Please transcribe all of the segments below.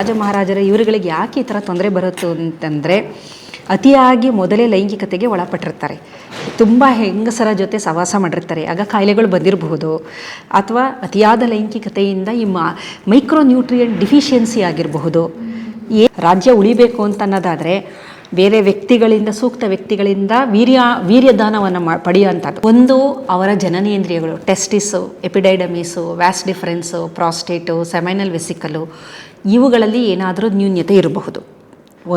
ರಾಜ ಮಹಾರಾಜರ ಇವರುಗಳಿಗೆ ಯಾಕೆ ಈ ಥರ ತೊಂದರೆ ಬರುತ್ತೋ ಅಂತಂದರೆ, ಅತಿಯಾಗಿ ಮೊದಲೇ ಲೈಂಗಿಕತೆಗೆ ಒಳಪಟ್ಟಿರ್ತಾರೆ, ತುಂಬ ಹೆಂಗಸರ ಜೊತೆ ಸಹವಾಸ ಮಾಡಿರ್ತಾರೆ, ಆಗ ಕಾಯಿಲೆಗಳು ಬಂದಿರಬಹುದು. ಅಥವಾ ಅತಿಯಾದ ಲೈಂಗಿಕತೆಯಿಂದ ಈ ಮೈಕ್ರೋ ನ್ಯೂಟ್ರಿಯೆಂಟ್ ಡಿಫಿಷಿಯನ್ಸಿ ಆಗಿರಬಹುದು. ರಾಜ್ಯ ಉಳಿಬೇಕು ಅಂತ ಅನ್ನೋದಾದರೆ ಬೇರೆ ವ್ಯಕ್ತಿಗಳಿಂದ, ಸೂಕ್ತ ವ್ಯಕ್ತಿಗಳಿಂದ ವೀರ್ಯದಾನವನ್ನು ಪಡೆಯುವಂಥದ್ದು. ಒಂದು ಅವರ ಜನನೇಂದ್ರಿಯಗಳು, ಟೆಸ್ಟಿಸು, ಎಪಿಡೈಡಮಿಸು, ವ್ಯಾಸ್ ಡಿಫರೆನ್ಸು, ಪ್ರಾಸ್ಟೇಟು, ಸೆಮೈನಲ್ ವೆಸಿಕಲು, ಇವುಗಳಲ್ಲಿ ಏನಾದರೂ ನ್ಯೂನ್ಯತೆ ಇರಬಹುದು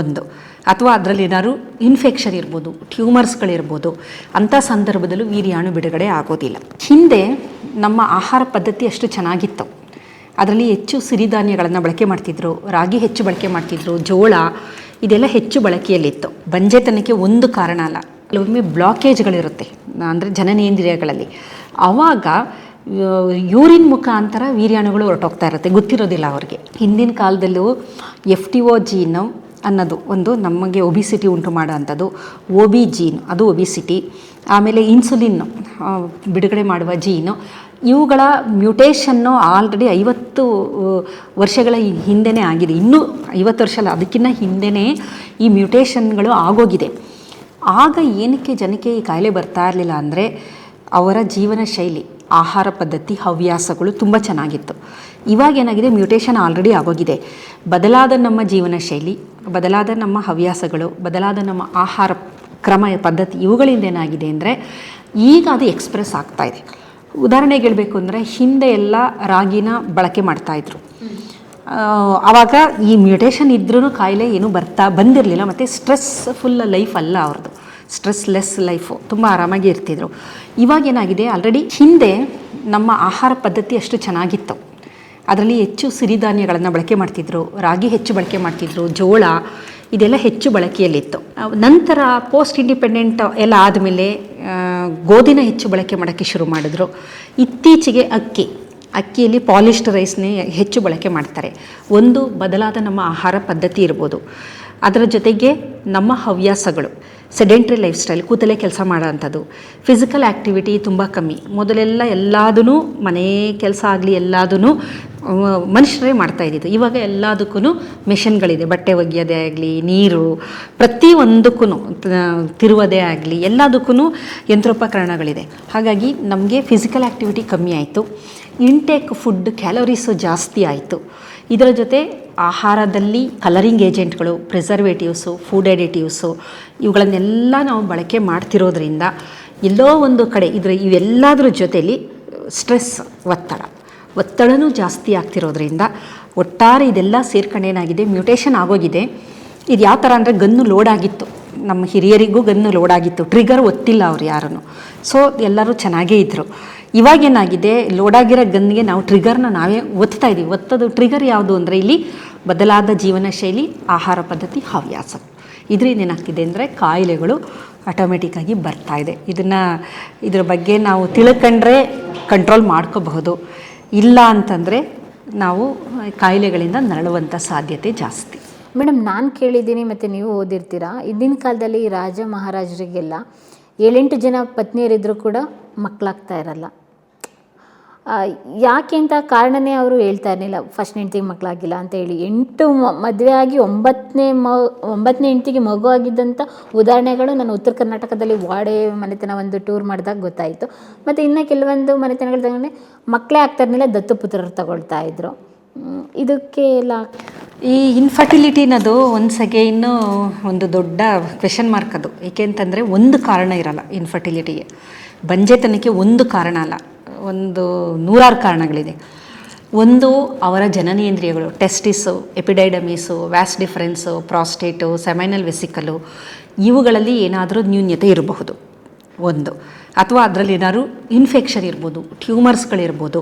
ಒಂದು. ಅಥವಾ ಅದರಲ್ಲಿ ಏನಾದ್ರು ಇನ್ಫೆಕ್ಷನ್ ಇರ್ಬೋದು, ಟ್ಯೂಮರ್ಸ್ಗಳಿರ್ಬೋದು. ಅಂಥ ಸಂದರ್ಭದಲ್ಲೂ ವೀರ್ಯಾಣು ಬಿಡುಗಡೆ ಆಗೋದಿಲ್ಲ. ಹಿಂದೆ ನಮ್ಮ ಆಹಾರ ಪದ್ಧತಿ ಅಷ್ಟು ಚೆನ್ನಾಗಿತ್ತು. ಅದರಲ್ಲಿ ಹೆಚ್ಚು ಸಿರಿಧಾನ್ಯಗಳನ್ನು ಬಳಕೆ ಮಾಡ್ತಿದ್ರು, ರಾಗಿ ಹೆಚ್ಚು ಬಳಕೆ ಮಾಡ್ತಿದ್ರು, ಜೋಳ ಇದೆಲ್ಲ ಹೆಚ್ಚು ಬಳಕೆಯಲ್ಲಿತ್ತು. ಬಂಜೆತನಕ್ಕೆ ಒಂದು ಕಾರಣ ಅಲ್ಲ, ಕೆಲವೊಮ್ಮೆ ಬ್ಲಾಕೇಜ್ಗಳಿರುತ್ತೆ ಅಂದರೆ ಜನನೇಂದ್ರಿಯಗಳಲ್ಲಿ. ಆವಾಗ ಯೂರಿನ್ ಮುಖಾಂತರ ವೀರ್ಯಾಣುಗಳು ಹೊರಟೋಗ್ತಾ ಇರುತ್ತೆ, ಗೊತ್ತಿರೋದಿಲ್ಲ ಅವ್ರಿಗೆ. ಹಿಂದಿನ ಕಾಲದಲ್ಲೂ FTO ಜೀನು ಅನ್ನೋದು ಒಂದು ನಮಗೆ ಒಬಿಸಿಟಿ ಉಂಟು ಮಾಡೋ ಅಂಥದ್ದು, OB ಜೀನ್ ಅದು ಒಬಿಸಿಟಿ. ಆಮೇಲೆ ಇನ್ಸುಲಿನ್ ಬಿಡುಗಡೆ ಮಾಡುವ ಜೀನು, ಇವುಗಳ ಮ್ಯೂಟೇಷನ್ನು ಆಲ್ರೆಡಿ 50 ವರ್ಷಗಳ ಹಿಂದೆನೇ ಆಗಿದೆ. ಇನ್ನೂ 50 ವರ್ಷ ಅಲ್ಲ, ಅದಕ್ಕಿಂತ ಹಿಂದೆಯೇ ಈ ಮ್ಯೂಟೇಷನ್ಗಳು ಆಗೋಗಿದೆ. ಆಗ ಏನಕ್ಕೆ ಜನಕ್ಕೆ ಈ ಕಾಯಿಲೆ ಬರ್ತಾ ಇರಲಿಲ್ಲ ಅಂದರೆ, ಅವರ ಜೀವನ ಶೈಲಿ, ಆಹಾರ ಪದ್ಧತಿ, ಹವ್ಯಾಸಗಳು ತುಂಬ ಚೆನ್ನಾಗಿತ್ತು. ಇವಾಗ ಏನಾಗಿದೆ, ಮ್ಯೂಟೇಷನ್ ಆಲ್ರೆಡಿ ಆಗೋಗಿದೆ. ಬದಲಾದ ನಮ್ಮ ಜೀವನ ಶೈಲಿ, ಬದಲಾದ ನಮ್ಮ ಹವ್ಯಾಸಗಳು, ಬದಲಾದ ನಮ್ಮ ಆಹಾರ ಕ್ರಮ ಪದ್ಧತಿ, ಇವುಗಳಿಂದ ಏನಾಗಿದೆ ಅಂದರೆ ಈಗ ಅದು ಎಕ್ಸ್ಪ್ರೆಸ್ ಆಗ್ತಾಯಿದೆ. ಉದಾಹರಣೆಗೆ ಹೇಳಬೇಕು ಅಂದರೆ, ಹಿಂದೆ ಎಲ್ಲ ರಾಗಿನ ಬಳಕೆ ಮಾಡ್ತಾಯಿದ್ರು. ಆವಾಗ ಈ ಮ್ಯೂಟೇಷನ್ ಇದ್ರೂ ಕಾಯಿಲೆ ಏನೂ ಬಂದಿರಲಿಲ್ಲ. ಮತ್ತು ಸ್ಟ್ರೆಸ್ಫುಲ್ ಲೈಫ್ ಅಲ್ಲ ಅವ್ರದ್ದು, ಸ್ಟ್ರೆಸ್ಲೆಸ್ ಲೈಫು, ತುಂಬ ಆರಾಮಾಗಿ ಇರ್ತಿದ್ರು. ಇವಾಗೇನಾಗಿದೆ, ಆಲ್ರೆಡಿ ಹಿಂದೆ ನಮ್ಮ ಆಹಾರ ಪದ್ಧತಿ ಅಷ್ಟು ಚೆನ್ನಾಗಿತ್ತು. ಅದರಲ್ಲಿ ಹೆಚ್ಚು ಸಿರಿಧಾನ್ಯಗಳನ್ನು ಬಳಕೆ ಮಾಡ್ತಿದ್ರು, ರಾಗಿ ಹೆಚ್ಚು ಬಳಕೆ ಮಾಡ್ತಿದ್ರು, ಜೋಳ ಇದೆಲ್ಲ ಹೆಚ್ಚು ಬಳಕೆಯಲ್ಲಿತ್ತು. ನಂತರ ಪೋಸ್ಟ್ ಇಂಡಿಪೆಂಡೆಂಟ್ ಎಲ್ಲ ಆದಮೇಲೆ ಗೋಧಿನ ಹೆಚ್ಚು ಬಳಕೆ ಮಾಡೋಕ್ಕೆ ಶುರು ಮಾಡಿದ್ರು. ಇತ್ತೀಚೆಗೆ ಅಕ್ಕಿಯಲ್ಲಿ ಪಾಲಿಶ್ಡ್ ರೈಸ್ನೇ ಹೆಚ್ಚು ಬಳಕೆ ಮಾಡ್ತಾರೆ. ಒಂದು ಬದಲಾದ ನಮ್ಮ ಆಹಾರ ಪದ್ಧತಿ ಇರ್ಬೋದು, ಅದರ ಜೊತೆಗೆ ನಮ್ಮ ಹವ್ಯಾಸಗಳು, ಸೆಡೆಂಟ್ರಿ ಲೈಫ್ ಸ್ಟೈಲ್, ಕೂತಲೇ ಕೆಲಸ ಮಾಡೋ ಅಂಥದ್ದು, ಫಿಸಿಕಲ್ ಆ್ಯಕ್ಟಿವಿಟಿ ತುಂಬ ಕಮ್ಮಿ. ಮೊದಲೆಲ್ಲ ಎಲ್ಲದೂ ಮನೆ ಕೆಲಸ ಆಗಲಿ ಎಲ್ಲದೂ ಮನುಷ್ಯರೇ ಮಾಡ್ತಾಯಿದ್ದಿದ್ದು. ಇವಾಗ ಎಲ್ಲದಕ್ಕೂ ಮೆಷಿನ್ಗಳಿದೆ, ಬಟ್ಟೆ ಒಗೆಯೋದೇ ಆಗಲಿ, ನೀರು, ಪ್ರತಿಯೊಂದಕ್ಕೂ ತಿರುವುದೇ ಆಗಲಿ ಎಲ್ಲದಕ್ಕೂ ಯಂತ್ರೋಪಕರಣಗಳಿದೆ. ಹಾಗಾಗಿ ನಮಗೆ ಫಿಸಿಕಲ್ ಆ್ಯಕ್ಟಿವಿಟಿ ಕಮ್ಮಿ ಆಯಿತು, ಇಂಟೇಕ್ ಫುಡ್ ಕ್ಯಾಲೋರೀಸು ಜಾಸ್ತಿ ಆಯಿತು. ಇದರ ಜೊತೆ ಆಹಾರದಲ್ಲಿ ಕಲರಿಂಗ್ ಏಜೆಂಟ್ಗಳು, ಪ್ರಿಸರ್ವೇಟಿವ್ಸು, ಫುಡ್ ಎಡಿಟಿವ್ಸು ಇವುಗಳನ್ನೆಲ್ಲ ನಾವು ಬಳಕೆ ಮಾಡ್ತಿರೋದ್ರಿಂದ ಎಲ್ಲೋ ಒಂದು ಕಡೆ ಇವೆಲ್ಲದರ ಜೊತೆಯಲ್ಲಿ ಸ್ಟ್ರೆಸ್, ಒತ್ತಡನೂ ಜಾಸ್ತಿ ಆಗ್ತಿರೋದ್ರಿಂದ ಒಟ್ಟಾರೆ ಇದೆಲ್ಲ ಸೇರ್ಕೊಂಡು ಏನಾಗಿದೆ, ಮ್ಯೂಟೇಷನ್ ಆಗೋಗಿದೆ. ಇದು ಯಾವ ಥರ ಅಂದರೆ, ಗನ್ನು ಲೋಡ್ ಆಗಿತ್ತು, ನಮ್ಮ ಹಿರಿಯರಿಗೂ ಗನ್ನು ಲೋಡ್ ಆಗಿತ್ತು, ಟ್ರಿಗರ್ ಒತ್ತಿಲ್ಲ ಅವ್ರು ಯಾರನ್ನು. ಸೊ ಎಲ್ಲರೂ ಚೆನ್ನಾಗೇ ಇದ್ದರು. ಇವಾಗೇನಾಗಿದೆ, ಲೋಡಾಗಿರೋ ಗನ್ನಿಗೆ ನಾವು ಟ್ರಿಗರ್ನ ನಾವೇ ಒತ್ತಾ ಇದ್ದೀವಿ. ಒತ್ತೋದು ಟ್ರಿಗರ್ ಯಾವುದು ಅಂದರೆ, ಇಲ್ಲಿ ಬದಲಾದ ಜೀವನ ಶೈಲಿ, ಆಹಾರ ಪದ್ಧತಿ, ಹವ್ಯಾಸ. ಇದರಿಂದ ಏನಾಗ್ತಿದೆ ಅಂದರೆ ಕಾಯಿಲೆಗಳು ಆಟೋಮೆಟಿಕ್ಕಾಗಿ ಬರ್ತಾಯಿದೆ. ಇದ್ರ ಬಗ್ಗೆ ನಾವು ತಿಳ್ಕೊಂಡ್ರೆ ಕಂಟ್ರೋಲ್ ಮಾಡ್ಕೋಬಹುದು. ಇಲ್ಲ ಅಂತಂದರೆ ನಾವು ಕಾಯಿಲೆಗಳಿಂದ ನರಳುವಂಥ ಸಾಧ್ಯತೆ ಜಾಸ್ತಿ. ಮೇಡಮ್, ನಾನು ಕೇಳಿದ್ದೀನಿ ಮತ್ತು ನೀವು ಓದಿರ್ತೀರಾ, ಇಂದಿನ ಕಾಲದಲ್ಲಿ ರಾಜ ಮಹಾರಾಜರಿಗೆಲ್ಲ 7-8 ಜನ ಪತ್ನಿಯರಿದ್ದರೂ ಕೂಡ ಮಕ್ಕಳಾಗ್ತಾ ಇರಲ್ಲ. ಯಾಕೆ ಅಂತ ಕಾರಣನೇ ಅವರು ಹೇಳ್ತಾ ಇರಲಿಲ್ಲ. ಫಸ್ಟ್ ಹೆಂಡ್ತಿಗೆ ಮಕ್ಕಳಾಗಿಲ್ಲ ಅಂತ ಹೇಳಿ 8 ಮದುವೆ ಆಗಿ 9ನೇ ಹೆಂಡ್ತಿಗೆ ಮಗು ಆಗಿದ್ದಂಥ ಉದಾಹರಣೆಗಳು ನಾನು ಉತ್ತರ ಕರ್ನಾಟಕದಲ್ಲಿ ವಾಡೆ ಮನೆತನ ಒಂದು ಟೂರ್ ಮಾಡಿದಾಗ ಗೊತ್ತಾಯಿತು. ಮತ್ತು ಇನ್ನು ಕೆಲವೊಂದು ಮನೆತನಗಳು ತಗೊಂಡೆ ಮಕ್ಕಳೇ ಆಗ್ತಾ ಇರಲಿಲ್ಲ, ದತ್ತುಪುತ್ರರು ತಗೊಳ್ತಾ ಇದ್ರು. ಇದಕ್ಕೆ ಎಲ್ಲ ಈ ಇನ್ಫರ್ಟಿಲಿಟಿ ಅನ್ನೋದು ಇನ್ನೂ ಒಂದು ದೊಡ್ಡ ಕ್ವೆಶನ್ ಮಾರ್ಕ್ ಅದು. ಏಕೆಂತಂದರೆ ಒಂದು ಕಾರಣ ಇರಲ್ಲ ಇನ್ಫರ್ಟಿಲಿಟಿಗೆ. ಬಂಜೆತನಕ್ಕೆ ಒಂದು ಕಾರಣ ಅಲ್ಲ, ಒಂದು 100 ಕಾರಣಗಳಿದೆ. ಒಂದು ಅವರ ಜನನೇಂದ್ರಿಯಗಳು, ಟೆಸ್ಟಿಸು, ಎಪಿಡೈಡಮಿಸು, ವ್ಯಾಸ್ ಡಿಫರೆನ್ಸು, ಪ್ರಾಸ್ಟೇಟು, ಸೆಮೈನಲ್ ವೆಸಿಕಲು, ಇವುಗಳಲ್ಲಿ ಏನಾದರೂ ನ್ಯೂನ್ಯತೆ ಇರಬಹುದು ಒಂದು. ಅಥವಾ ಅದರಲ್ಲಿ ಏನಾದ್ರು ಇನ್ಫೆಕ್ಷನ್ ಇರ್ಬೋದು, ಟ್ಯೂಮರ್ಸ್ಗಳಿರ್ಬೋದು.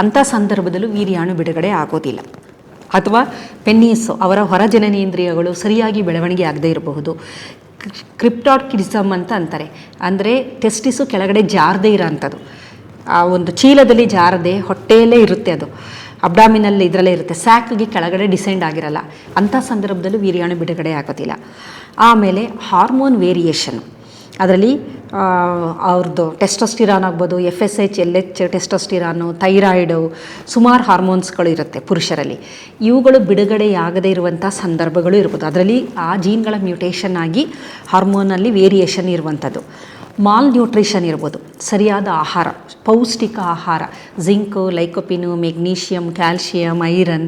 ಅಂಥ ಸಂದರ್ಭದಲ್ಲೂ ವೀರ್ಯಾಣು ಬಿಡುಗಡೆ ಆಗೋದಿಲ್ಲ. ಅಥವಾ ಪೆನ್ನೀಸು, ಅವರ ಹೊರ ಜನನೇಂದ್ರಿಯಗಳು ಸರಿಯಾಗಿ ಬೆಳವಣಿಗೆ ಆಗದೇ ಇರಬಹುದು. ಕ್ರಿಪ್ಟಾಟ್ಕಿಡಿಸಮ್ ಅಂತ ಅಂತಾರೆ, ಅಂದರೆ ಟೆಸ್ಟಿಸು ಕೆಳಗಡೆ ಜಾರದೇ ಇರೋ ಅಂಥದ್ದು, ಆ ಒಂದು ಚೀಲದಲ್ಲಿ ಜಾರದೆ ಹೊಟ್ಟೆಯಲ್ಲೇ ಇರುತ್ತೆ, ಅದು ಅಬ್ಡಾಮಿನಲ್ ಇದರಲ್ಲೇ ಇರುತ್ತೆ, ಸ್ಯಾಕ್ಗೆ ಕೆಳಗಡೆ ಡಿಸೆಂಡ್ ಆಗಿರಲ್ಲ. ಅಂಥ ಸಂದರ್ಭದಲ್ಲೂ ವೀರ್ಯಾಣು ಬಿಡುಗಡೆ ಆಗೋದಿಲ್ಲ. ಆಮೇಲೆ ಹಾರ್ಮೋನ್ ವೇರಿಯೇಷನ್, ಅದರಲ್ಲಿ ಅವ್ರದ್ದು ಟೆಸ್ಟೋಸ್ಟಿರಾನ್ ಆಗ್ಬೋದು, FSH LH ಟೆಸ್ಟೋಸ್ಟಿರಾನು, ಥೈರಾಯ್ಡು, ಸುಮಾರು ಹಾರ್ಮೋನ್ಸ್ಗಳು ಇರುತ್ತೆ ಪುರುಷರಲ್ಲಿ. ಇವುಗಳು ಬಿಡುಗಡೆಯಾಗದೇ ಇರುವಂಥ ಸಂದರ್ಭಗಳು ಇರ್ಬೋದು. ಅದರಲ್ಲಿ ಆ ಜೀನ್ಗಳ ಮ್ಯೂಟೇಷನ್ ಆಗಿ ಹಾರ್ಮೋನಲ್ಲಿ ವೇರಿಯೇಷನ್ ಇರುವಂಥದ್ದು. ಮಾಲ್ ನ್ಯೂಟ್ರಿಷನ್ ಇರ್ಬೋದು, ಸರಿಯಾದ ಆಹಾರ, ಪೌಷ್ಟಿಕ ಆಹಾರ, ಜಿಂಕು, ಲೈಕೋಪಿನು, ಮೆಗ್ನೀಷಿಯಮ್, ಕ್ಯಾಲ್ಶಿಯಂ, ಐರನ್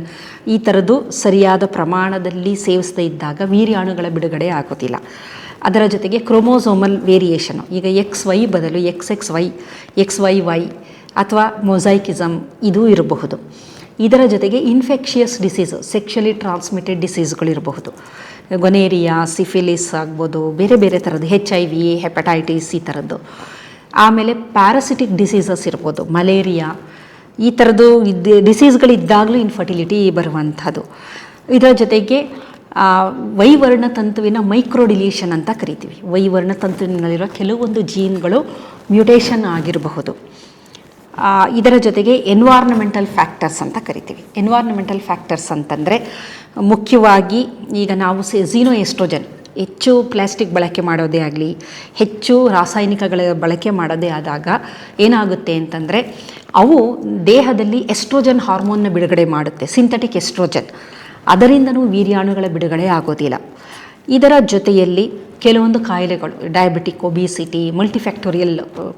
ಈ ಥರದ್ದು ಸರಿಯಾದ ಪ್ರಮಾಣದಲ್ಲಿ ಸೇವಿಸದೇ ಇದ್ದಾಗ ವೀರ್ಯಾಣುಗಳ ಬಿಡುಗಡೆ ಆಗೋದಿಲ್ಲ. ಅದರ ಜೊತೆಗೆ ಕ್ರೋಮೋಸೋಮಲ್ ವೇರಿಯೇಷನು, ಈಗ XY ಬದಲು XXY, XYY ಅಥವಾ ಮೊಸೈಕಿಸಮ್ ಇದು ಇರಬಹುದು. ಇದರ ಜೊತೆಗೆ ಇನ್ಫೆಕ್ಷಿಯಸ್ ಡಿಸೀಸು, ಸೆಕ್ಷುಲಿ ಟ್ರಾನ್ಸ್ಮಿಟೆಡ್ ಡಿಸೀಸ್ಗಳಿರಬಹುದು. ಗೊನೇರಿಯಾ, ಸಿಫಿಲಿಸ್ ಆಗ್ಬೋದು, ಬೇರೆ ಬೇರೆ ಥರದ್ದು, HIV, ಹೆಪಟೈಟಿಸ್ ಈ ಥರದ್ದು. ಆಮೇಲೆ ಪ್ಯಾರಾಸಿಟಿಕ್ ಡಿಸೀಸಸ್ ಇರ್ಬೋದು, ಮಲೇರಿಯಾ ಈ ಥರದ್ದು ಡಿಸೀಸ್ಗಳಿದ್ದಾಗಲೂ ಇನ್ಫರ್ಟಿಲಿಟಿ ಬರುವಂಥದ್ದು. ಇದರ ಜೊತೆಗೆ ವೈವರ್ಣತಂತುವಿನ ಮೈಕ್ರೋಡಿಲೀಷನ್ ಅಂತ ಕರಿತೀವಿ. ವೈವರ್ಣತಂತುವಿನಲ್ಲಿರೋ ಕೆಲವೊಂದು ಜೀನ್ಗಳು ಮ್ಯೂಟೇಷನ್ ಆಗಿರಬಹುದು. ಇದರ ಜೊತೆಗೆ ಎನ್ವಾರ್ನಮೆಂಟಲ್ ಫ್ಯಾಕ್ಟರ್ಸ್ ಅಂತ ಕರಿತೀವಿ. ಎನ್ವಾರ್ನಮೆಂಟಲ್ ಫ್ಯಾಕ್ಟರ್ಸ್ ಅಂತಂದರೆ ಮುಖ್ಯವಾಗಿ ಈಗ ನಾವು ಝೀನೋ ಎಸ್ಟ್ರೋಜನ್, ಹೆಚ್ಚು ಪ್ಲಾಸ್ಟಿಕ್ ಬಳಕೆ ಮಾಡೋದೇ ಆಗಲಿ, ಹೆಚ್ಚು ರಾಸಾಯನಿಕಗಳ ಬಳಕೆ ಮಾಡೋದೇ ಆದಾಗ ಏನಾಗುತ್ತೆ ಅಂತಂದರೆ ಅವು ದೇಹದಲ್ಲಿ ಎಸ್ಟ್ರೋಜನ್ ಹಾರ್ಮೋನ್ನ ಬಿಡುಗಡೆ ಮಾಡುತ್ತೆ, ಸಿಂಥೆಟಿಕ್ ಎಸ್ಟ್ರೋಜನ್. ಅದರಿಂದನೂ ವೀರ್ಯಾಣುಗಳ ಬಿಡುಗಡೆ ಆಗೋದಿಲ್ಲ. ಇದರ ಜೊತೆಯಲ್ಲಿ ಕೆಲವೊಂದು ಕಾಯಿಲೆಗಳು, ಡಯಾಬಿಟಿಕ್, ಒಬಿಸಿಟಿ, ಮಲ್ಟಿಫ್ಯಾಕ್ಟೋರಿಯಲ್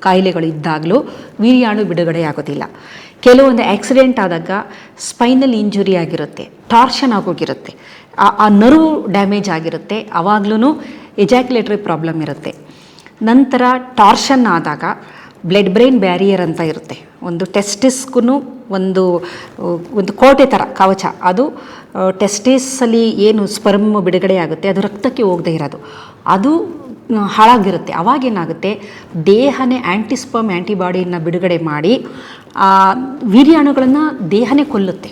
ಕಾಯಿಲೆಗಳು ಇದ್ದಾಗಲೂ ವೀರ್ಯಾಣು ಬಿಡುಗಡೆ ಆಗೋದಿಲ್ಲ. ಕೆಲವೊಂದು ಆಕ್ಸಿಡೆಂಟ್ ಆದಾಗ ಸ್ಪೈನಲ್ ಇಂಜುರಿ ಆಗಿರುತ್ತೆ, ಟಾರ್ಷನ್ ಆಗೋಗಿರುತ್ತೆ, ಆ ನರ್ವ್ ಡ್ಯಾಮೇಜ್ ಆಗಿರುತ್ತೆ, ಆವಾಗ್ಲೂ ಎಜಾಕ್ಯುಲೇಟರಿ ಪ್ರಾಬ್ಲಮ್ ಇರುತ್ತೆ. ನಂತರ ಟಾರ್ಷನ್ ಆದಾಗ ಬ್ಲಡ್ ಬ್ರೈನ್ ಬ್ಯಾರಿಯರ್ ಅಂತ ಇರುತ್ತೆ, ಒಂದು ಟೆಸ್ಟಿಸ್ಗೂ ಒಂದು ಕೋಟೆ ಥರ ಕವಚ, ಅದು ಟೆಸ್ಟಿಸಲ್ಲಿ ಏನು ಸ್ಪರ್ಮ್ ಬಿಡುಗಡೆ ಆಗುತ್ತೆ ಅದು ರಕ್ತಕ್ಕೆ ಹೋಗದೇ ಇರೋದು, ಅದು ಹಾಳಾಗಿರುತ್ತೆ. ಅವಾಗೇನಾಗುತ್ತೆ, ದೇಹನೇ ಆ್ಯಂಟಿಸ್ಪರ್ಮ್ ಆ್ಯಂಟಿಬಾಡಿಯನ್ನು ಬಿಡುಗಡೆ ಮಾಡಿ ವೀರ್ಯಾಣುಗಳನ್ನು ದೇಹನೇ ಕೊಲ್ಲುತ್ತೆ.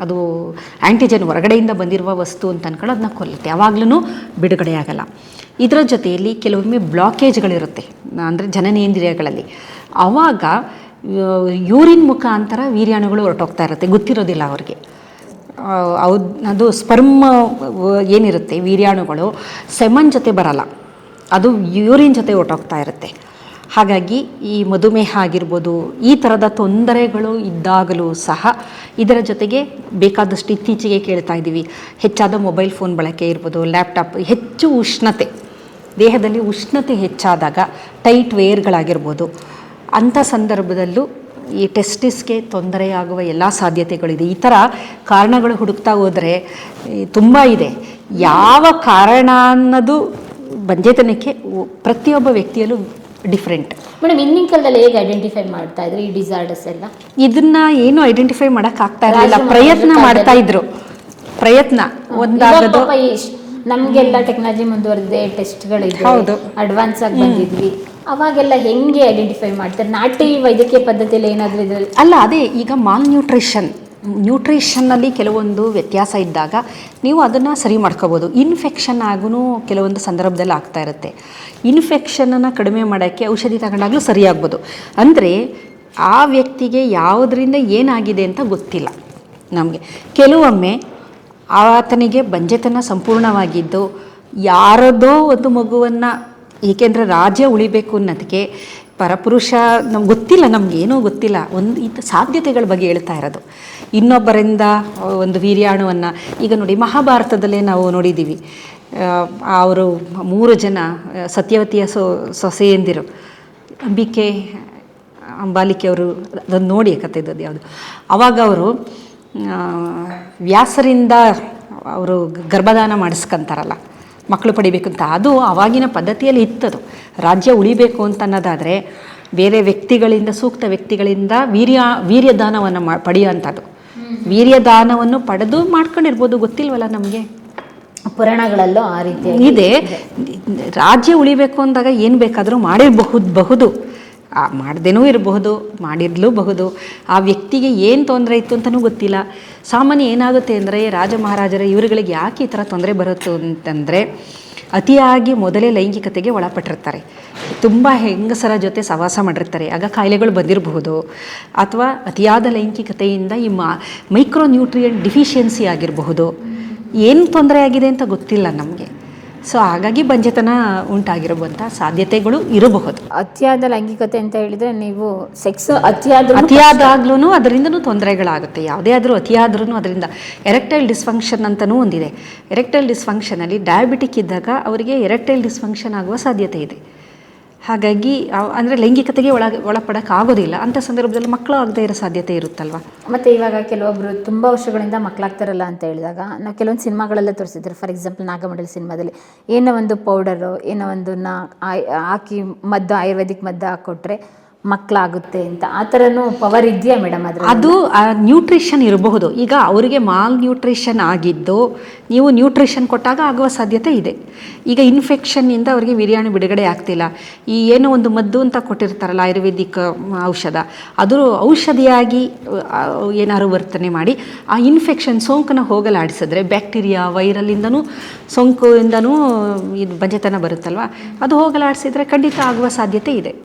ಅದು ಆ್ಯಂಟಿಜನ್ ಹೊರಗಡೆಯಿಂದ ಬಂದಿರುವ ವಸ್ತು ಅಂತ ಅಂದ್ಕೊಂಡು ಅದನ್ನ ಕೊಲ್ಲುತ್ತೆ, ಆವಾಗ್ಲೂ ಬಿಡುಗಡೆ ಆಗಲ್ಲ. ಇದರ ಜೊತೆಯಲ್ಲಿ ಕೆಲವೊಮ್ಮೆ ಬ್ಲಾಕೇಜ್ಗಳಿರುತ್ತೆ, ಅಂದರೆ ಜನನೇಂದ್ರಿಯಗಳಲ್ಲಿ. ಆವಾಗ ಯೂರಿನ್ ಮುಖಾಂತರ ವೀರ್ಯಾಣುಗಳು ಹೊರಟೋಗ್ತಾ ಇರುತ್ತೆ, ಗೊತ್ತಿರೋದಿಲ್ಲ ಅವ್ರಿಗೆ. ಅದು ಸ್ಪರ್ಮ್ ಏನಿರುತ್ತೆ ವೀರ್ಯಾಣುಗಳು ಸೆಮನ್ ಜೊತೆ ಬರಲ್ಲ, ಅದು ಯೂರಿನ್ ಜೊತೆ ಹೊರಟೋಗ್ತಾ ಇರುತ್ತೆ. ಹಾಗಾಗಿ ಈ ಮಧುಮೇಹ ಆಗಿರ್ಬೋದು, ಈ ಥರದ ತೊಂದರೆಗಳು ಇದ್ದಾಗಲೂ ಸಹ ಇದರ ಜೊತೆಗೆ ಬೇಕಾದಷ್ಟು ಇತ್ತೀಚೆಗೆ ಕೇಳ್ತಾ ಇದ್ದೀವಿ, ಹೆಚ್ಚಾದ ಮೊಬೈಲ್ ಫೋನ್ ಬಳಕೆ ಇರ್ಬೋದು, ಲ್ಯಾಪ್ಟಾಪ್, ಹೆಚ್ಚು ಉಷ್ಣತೆ, ದೇಹದಲ್ಲಿ ಉಷ್ಣತೆ ಹೆಚ್ಚಾದಾಗ ಟೈಟ್ ವೇರ್ಗಳಾಗಿರ್ಬೋದು, ಅಂಥ ಸಂದರ್ಭದಲ್ಲೂ ಈ ಟೆಸ್ಟಿಸ್ಗೆ ತೊಂದರೆಯಾಗುವ ಎಲ್ಲ ಸಾಧ್ಯತೆಗಳಿದೆ. ಈ ಥರ ಕಾರಣಗಳು ಹುಡುಕ್ತಾ ಹೋದರೆ ತುಂಬ ಇದೆ. ಯಾವ ಕಾರಣ ಅನ್ನೋದು ಬಂಜೆತನಕ್ಕೆ ಪ್ರತಿಯೊಬ್ಬ ವ್ಯಕ್ತಿಯಲ್ಲೂ ಡಿಫ್ರೆಂಟ್. ಮೇಡಮ್, ಹಿಂದಿನ ಕಾಲದಲ್ಲಿ ಹೇಗೆ ಐಡೆಂಟಿಫೈ ಮಾಡ್ತಾ ಇದ್ರು ಈ ಡಿಸಾರ್ಡರ್ಸ್ ಎಲ್ಲ? ಇದನ್ನ ಏನು ಐಡೆಂಟಿಫೈ ಮಾಡೋಕ್ಕಾಗ್ತಾ ಇರಲಿಲ್ಲ, ಪ್ರಯತ್ನ ಮಾಡ್ತಾ ಇದ್ರು. ಪ್ರಯತ್ನ ಒಂದಾಗದು, ನಮಗೆಲ್ಲ ಟೆಕ್ನಾಲಜಿ ಮುಂದುವರೆದಿದೆ, ಟೆಸ್ಟ್ಗಳಿದೆ, ಅಡ್ವಾನ್ಸ್ ಆಗಿ ಬಂದಿದ್ವಿ. ಅವಾಗೆಲ್ಲ ಹೆಂಗೆ ಐಡೆಂಟಿಫೈ ಮಾಡ್ತಾರೆ? ನಾಟಿ ವೈದ್ಯಕೀಯ ಪದ್ಧತಿಯಲ್ಲಿ ಏನಾದರೂ ಇದರಲ್ಲಿ ಅಲ್ಲ, ಅದೇ ಈಗ ಮಾಲ್ ನ್ಯೂಟ್ರಿಷನ್ನಲ್ಲಿ ಕೆಲವೊಂದು ವ್ಯತ್ಯಾಸ ಇದ್ದಾಗ ನೀವು ಅದನ್ನು ಸರಿ ಮಾಡ್ಕೋಬೋದು. ಇನ್ಫೆಕ್ಷನ್ ಆಗೂ ಕೆಲವೊಂದು ಸಂದರ್ಭದಲ್ಲಿ ಆಗ್ತಾ ಇರುತ್ತೆ. ಇನ್ಫೆಕ್ಷನನ್ನು ಕಡಿಮೆ ಮಾಡೋಕ್ಕೆ ಔಷಧಿ ತಗೊಂಡಾಗಲೂ ಸರಿಯಾಗ್ಬೋದು. ಅಂದರೆ ಆ ವ್ಯಕ್ತಿಗೆ ಯಾವುದರಿಂದ ಏನಾಗಿದೆ ಅಂತ ಗೊತ್ತಿಲ್ಲ ನಮಗೆ. ಕೆಲವೊಮ್ಮೆ ಆತನಿಗೆ ಬಂಜೆತನ ಸಂಪೂರ್ಣವಾಗಿದ್ದು ಯಾರದೋ ಒಂದು ಮಗುವನ್ನು, ಏಕೆಂದರೆ ರಾಜ್ಯ ಉಳಿಬೇಕು ಅನ್ನೋದಕ್ಕೆ ಪರಪುರುಷ ನಮ್ಗೆ ಗೊತ್ತಿಲ್ಲ, ನಮಗೇನೂ ಗೊತ್ತಿಲ್ಲ, ಇದು ಸಾಧ್ಯತೆಗಳ ಬಗ್ಗೆ ಹೇಳ್ತಾ ಇರೋದು. ಇನ್ನೊಬ್ಬರಿಂದ ಒಂದು ವೀರ್ಯಾಣುವನ್ನು, ಈಗ ನೋಡಿ ಮಹಾಭಾರತದಲ್ಲೇ ನಾವು ನೋಡಿದ್ದೀವಿ, ಅವರು 3 ಜನ ಸತ್ಯವತಿಯ ಸೊಸೆಯಂದಿರು, ಅಂಬಿಕೆ, ಅಂಬಾಲಿಕೆ ಅವರು, ಅದನ್ನು ನೋಡಿ ಕಥೆದದ್ದು ಯಾವುದು, ಆವಾಗ ಅವರು ವ್ಯಾಸರಿಂದ ಅವರು ಗರ್ಭದಾನ ಮಾಡಿಸ್ಕೊಂತಾರಲ್ಲ, ಮಕ್ಕಳು ಪಡಿಬೇಕು ಅಂತ. ಅದು ಆವಾಗಿನ ಪದ್ಧತಿಯಲ್ಲಿ ಇತ್ತದು. ರಾಜ್ಯ ಉಳಿಬೇಕು ಅಂತ ಅನ್ನೋದಾದರೆ ಬೇರೆ ವ್ಯಕ್ತಿಗಳಿಂದ, ಸೂಕ್ತ ವ್ಯಕ್ತಿಗಳಿಂದ ವೀರ್ಯದಾನವನ್ನು ಪಡೆಯುವಂಥದ್ದು. ವೀರ್ಯದಾನವನ್ನು ಪಡೆದು ಮಾಡ್ಕೊಂಡಿರ್ಬೋದು, ಗೊತ್ತಿಲ್ವಲ್ಲ ನಮಗೆ. ಪುರಾಣಗಳಲ್ಲೂ ಆ ರೀತಿ ಇದೆ. ರಾಜ್ಯ ಉಳಿಬೇಕು ಅಂದಾಗ ಏನು ಬೇಕಾದರೂ ಮಾಡಿರಬಹುದು, ಮಾಡದೇನೂ ಇರಬಹುದು, ಮಾಡಿರ್ಲೂಬಹುದು. ಆ ವ್ಯಕ್ತಿಗೆ ಏನು ತೊಂದರೆ ಇತ್ತು ಅಂತಲೂ ಗೊತ್ತಿಲ್ಲ. ಸಾಮಾನ್ಯ ಏನಾಗುತ್ತೆ ಅಂದರೆ ರಾಜ ಮಹಾರಾಜರ ಇವರುಗಳಿಗೆ ಯಾಕೆ ಈ ಥರ ತೊಂದರೆ ಬರುತ್ತು ಅಂತಂದರೆ ಅತಿಯಾಗಿ ಮೊದಲೇ ಲೈಂಗಿಕತೆಗೆ ಒಳಪಟ್ಟಿರ್ತಾರೆ, ತುಂಬ ಹೆಂಗಸರ ಜೊತೆ ಸಹವಾಸ ಮಾಡಿರ್ತಾರೆ, ಆಗ ಕಾಯಿಲೆಗಳು ಬಂದಿರಬಹುದು. ಅಥವಾ ಅತಿಯಾದ ಲೈಂಗಿಕತೆಯಿಂದ ಈ ಮೈಕ್ರೋ ನ್ಯೂಟ್ರಿಯೆಂಟ್ ಡಿಫಿಷಿಯನ್ಸಿ ಆಗಿರಬಹುದು. ಏನು ತೊಂದರೆ ಆಗಿದೆ ಅಂತ ಗೊತ್ತಿಲ್ಲ ನಮಗೆ. ಸೊ ಹಾಗಾಗಿ ಬಂಜೆತನ ಉಂಟಾಗಿರುವಂಥ ಸಾಧ್ಯತೆಗಳು ಇರಬಹುದು. ಅತಿಯಾದ ಲೈಂಗಿಕತೆ ಅಂತ ಹೇಳಿದರೆ ನೀವು ಸೆಕ್ಸ್ ಅತಿಯಾದಾಗ್ಲೂ ಅದರಿಂದನೂ ತೊಂದರೆಗಳಾಗುತ್ತೆ. ಯಾವುದೇ ಆದರೂ ಅತಿಯಾದ್ರೂ ಅದರಿಂದ ಎರೆಕ್ಟೈಲ್ ಡಿಸ್ಫಂಕ್ಷನ್ ಅಂತಲೂ ಒಂದಿದೆ. ಎರೆಕ್ಟೈಲ್ ಡಿಸ್ಫಂಕ್ಷನಲ್ಲಿ ಡಯಾಬಿಟಿಕ್ ಇದ್ದಾಗ ಅವರಿಗೆ ಎರೆಕ್ಟೈಲ್ ಡಿಸ್ಫಂಕ್ಷನ್ ಆಗುವ ಸಾಧ್ಯತೆ ಇದೆ. ಹಾಗಾಗಿ ಅಂದರೆ ಲೈಂಗಿಕತೆಗೆ ಒಳಪಡೋಕ್ಕಾಗೋದಿಲ್ಲ. ಅಂಥ ಸಂದರ್ಭದಲ್ಲಿ ಮಕ್ಕಳು ಆಗದೇ ಇರೋ ಸಾಧ್ಯತೆ ಇರುತ್ತಲ್ವ. ಮತ್ತು ಇವಾಗ ಕೆಲವೊಬ್ಬರು ತುಂಬ ವರ್ಷಗಳಿಂದ ಮಕ್ಕಳಾಗ್ತಾರಲ್ಲ ಅಂತ ಹೇಳಿದಾಗ ನಾವು ಕೆಲವೊಂದು ಸಿನಿಮಾಗಳೆಲ್ಲ ತೋರಿಸಿದ್ರು. ಫಾರ್ ಎಕ್ಸಾಂಪಲ್ ನಾಗಮಂಡಲ ಸಿನಿಮಾದಲ್ಲಿ ಏನೋ ಒಂದು ಪೌಡರು ಏನೋ ಒಂದು ಹಾಕಿ ಮದ್ದು ಆಯುರ್ವೇದಿಕ್ ಮದ್ದು ಹಾಕ್ಕೊಟ್ರೆ ಮಕ್ಕಳಾಗುತ್ತೆ ಅಂತ, ಆ ಥರನೂ ಪವರ್ ಇದೆಯಾ ಮೇಡಮ್? ಅದು ನ್ಯೂಟ್ರಿಷನ್ ಇರಬಹುದು. ಈಗ ಅವರಿಗೆ ಮಾಲ್ ನ್ಯೂಟ್ರಿಷನ್ ಆಗಿದ್ದು ನೀವು ನ್ಯೂಟ್ರಿಷನ್ ಕೊಟ್ಟಾಗ ಆಗುವ ಸಾಧ್ಯತೆ ಇದೆ. ಈಗ ಇನ್ಫೆಕ್ಷನ್ನಿಂದ ಅವರಿಗೆ ವೀರ್ಯಾಣು ಬಿಡುಗಡೆ ಆಗ್ತಿಲ್ಲ, ಈ ಏನೋ ಒಂದು ಮದ್ದು ಅಂತ ಕೊಟ್ಟಿರ್ತಾರಲ್ಲ ಆಯುರ್ವೇದಿಕ್ ಔಷಧ, ಅದು ಔಷಧಿಯಾಗಿ ಏನಾದ್ರು ವರ್ತನೆ ಮಾಡಿ ಆ ಇನ್ಫೆಕ್ಷನ್ ಸೋಂಕನ್ನು ಹೋಗಲಾಡಿಸಿದ್ರೆ ಬ್ಯಾಕ್ಟೀರಿಯಾ ವೈರಲ್ಲಿಂದನೂ ಸೋಂಕಿಂದನೂ ಇದು ಬಂಜೆತನ ಬರುತ್ತಲ್ವ, ಅದು ಹೋಗಲಾಡಿಸಿದ್ರೆ ಖಂಡಿತ ಆಗುವ ಸಾಧ್ಯತೆ ಇದೆ.